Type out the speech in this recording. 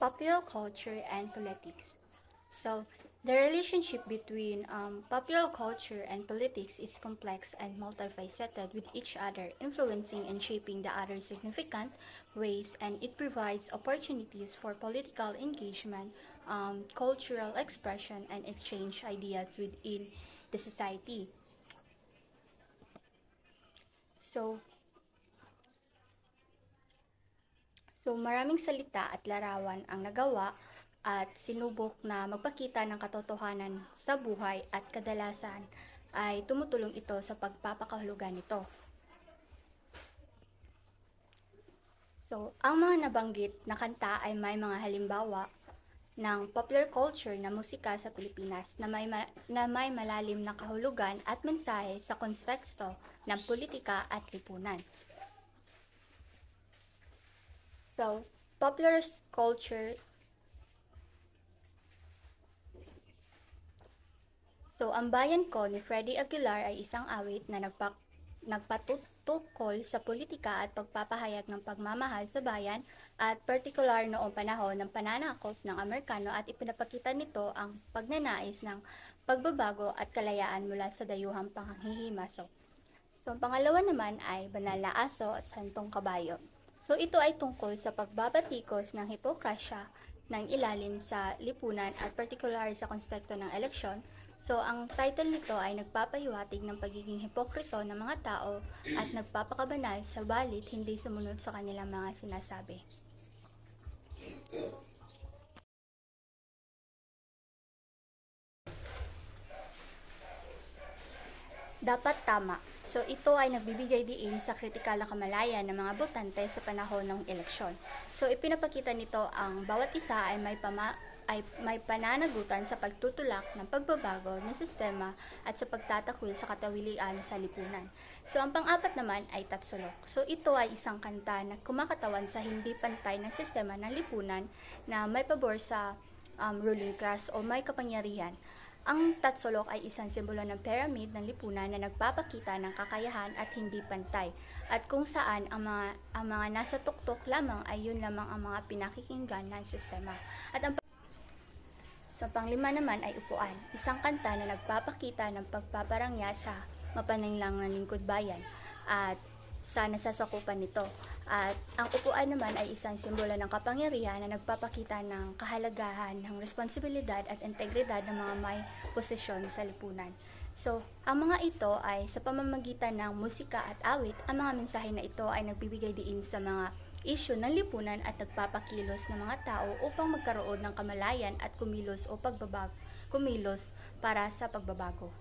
Popular culture and politics. So, the relationship between popular culture and politics is complex and multifaceted, with each other influencing and shaping the other significant ways, and it provides opportunities for political engagement, cultural expression, and exchange ideas within the society. So, maraming salita at larawan ang nagawa at sinubok na magpakita ng katotohanan sa buhay, at kadalasan ay tumutulong ito sa pagpapakahulugan nito. So, ang mga nabanggit na kanta ay may mga halimbawa ng popular culture na musika sa Pilipinas na may malalim na kahulugan at mensahe sa konteksto ng politika at lipunan. So, popular culture. So, Ang Bayan Ko ni Freddie Aguilar ay isang awit na nagpatutukol sa politika at pagpapahayag ng pagmamahal sa bayan, at partikular noong panahon ng pananakop ng Amerikano, at ipinapakita nito ang pagnanais ng pagbabago at kalayaan mula sa dayuhang panghihimasok. So, ang pangalawa naman ay Banal na Aso at Santong Kabayo. So, ito ay tungkol sa pagbabatikos ng hipokrasya ng ilalim sa lipunan at partikular sa konteksto ng eleksyon. So, ang title nito ay nagpapahiwatig ng pagiging hipokrito ng mga tao at nagpapakabanal sa balit hindi sumunod sa kanilang mga sinasabi. Dapat tama. So, ito ay nagbibigay diin sa kritikal na kamalayan ng mga botante sa panahon ng eleksyon. So, ipinapakita nito ang bawat isa ay may pananagutan sa pagtutulak ng pagbabago ng sistema at sa pagtatakwil sa katawilian sa lipunan. So, ang pang-apat naman ay Tatsulok. So, ito ay isang kanta na kumakatawan sa hindi pantay ng sistema ng lipunan na may pabor sa ruling class o may kapangyarihan. Ang Tatsulok ay isang simbolo ng pyramid ng lipunan na nagpapakita ng kakayahan at hindi pantay, at kung saan ang mga nasa tuktok lamang ay yun lamang ang mga pinakikinggan ng sistema. At ang panglima naman ay Upuan, isang kanta na nagpapakita ng pagpaparangya sa mapanlinlang ng lingkod bayan at sa nasasakupan nito. At ang upuan naman ay isang simbolo ng kapangyarihan na nagpapakita ng kahalagahan ng responsibilidad at integridad ng mga may posisyon sa lipunan. So, ang mga ito ay sa pamamagitan ng musika at awit, ang mga mensahe na ito ay nagbibigay diin sa mga isyu ng lipunan at nagpapakilos ng mga tao upang magkaroon ng kamalayan at kumilos para sa pagbabago.